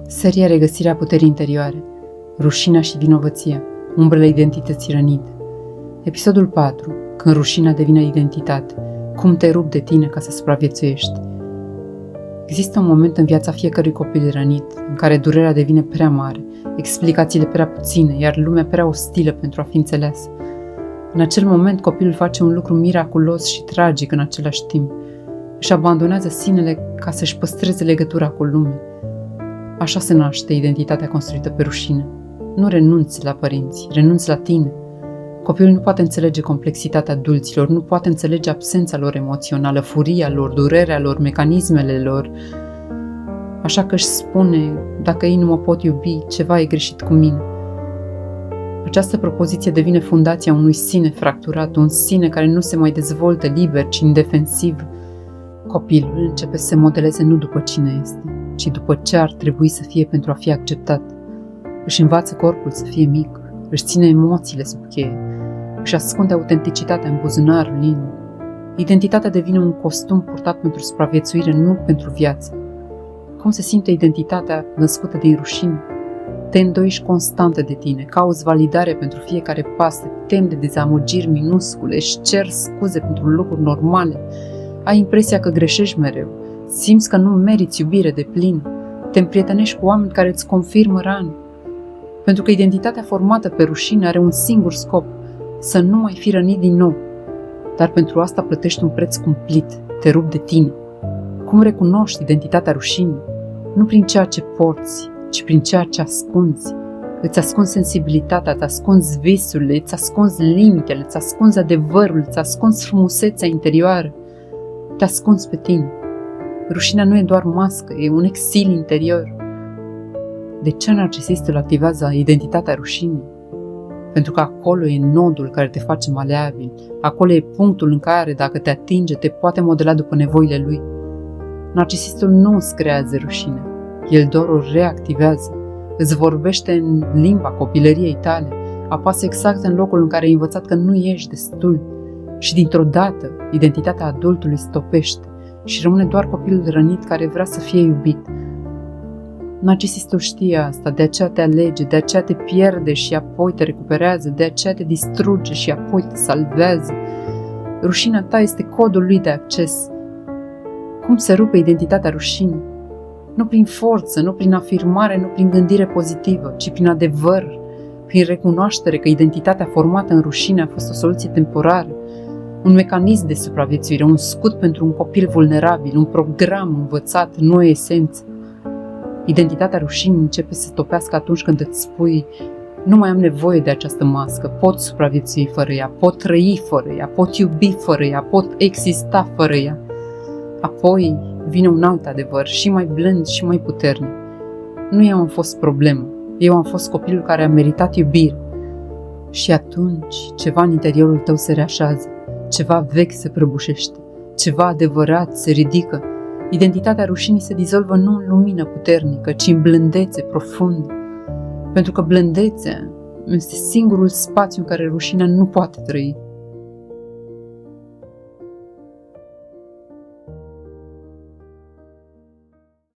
Seria Regăsirea puterii interioare, rușinea și vinovăția, umbrele identității rănite. Episodul 4. Când rușinea devine identitate, cum te rup de tine ca să supraviețuiești. Există un moment în viața fiecărui copil rănit, în care durerea devine prea mare, explicațiile prea puține, iar lumea prea ostilă pentru a fi înțeleasă. În acel moment copilul face un lucru miraculos și tragic în același timp. Își abandonează sinele ca să-și păstreze legătura cu lumea. Așa se naște identitatea construită pe rușine. Nu renunți la părinți, renunți la tine. Copilul nu poate înțelege complexitatea adulților, nu poate înțelege absența lor emoțională, furia lor, durerea lor, mecanismele lor. Așa că își spune, dacă ei nu mă pot iubi, ceva e greșit cu mine. Această propoziție devine fundația unui sine fracturat, un sine care nu se mai dezvoltă liber, ci indefensiv. Copilul începe să se modeleze nu după cine este, ci după ce ar trebui să fie pentru a fi acceptat. Își învață corpul să fie mic, își ține emoțiile sub cheie, își ascunde autenticitatea în buzunarul inimii. Identitatea devine un costum purtat pentru supraviețuire, nu pentru viață. Cum se simte identitatea născută din rușine? Te îndoiești constantă de tine, cauți validare pentru fiecare pas, te temi de dezamăgiri minuscule, își ceri scuze pentru lucruri normale, ai impresia că greșești mereu, simți că nu meriți iubire deplină, te împrietenești cu oameni care îți confirmă rane. Pentru că identitatea formată pe rușine are un singur scop, să nu mai fi rănit din nou. Dar pentru asta plătești un preț cumplit, te rupi de tine. Cum recunoști identitatea rușinii? Nu prin ceea ce porți, ci prin ceea ce ascunzi. Îți ascunzi sensibilitatea, îți ascunzi visurile, îți ascunzi limitele, îți ascunzi adevărul, îți ascunzi frumusețea interioară. Te ascunzi pe tine. Rușinea nu e doar mască, e un exil interior. De ce narcisistul activează identitatea rușinii? Pentru că acolo e nodul care te face maleabil, acolo e punctul în care, dacă te atinge, te poate modela după nevoile lui. Narcisistul nu îți creează rușine, el doar o reactivează, îți vorbește în limba copilăriei tale, apasă exact în locul în care ai învățat că nu ești destul și dintr-o dată identitatea adultului stopește și rămâne doar copilul rănit care vrea să fie iubit. Narcisistul știe asta, de aceea te alege, de aceea te pierde și apoi te recuperează, de aceea te distruge și apoi te salvează. Rușinea ta este codul lui de acces. Cum se rupe identitatea rușinii? Nu prin forță, nu prin afirmare, nu prin gândire pozitivă, ci prin adevăr, prin recunoaștere că identitatea formată în rușine a fost o soluție temporară, un mecanism de supraviețuire, un scut pentru un copil vulnerabil, un program învățat, nu o esență. Identitatea rușinii începe să topească atunci când îți spui nu mai am nevoie de această mască, pot supraviețui fără ea, pot trăi fără ea, pot iubi fără ea, pot exista fără ea. Apoi vine un alt adevăr, și mai blând și mai puternic. Nu eu am fost problemă, eu am fost copilul care a meritat iubire. Și atunci ceva în interiorul tău se reașează, ceva vechi se prăbușește, ceva adevărat se ridică. Identitatea rușinii se dizolvă nu în lumină puternică, ci în blândețe profundă. Pentru că blândețea este singurul spațiu în care rușinea nu poate trăi.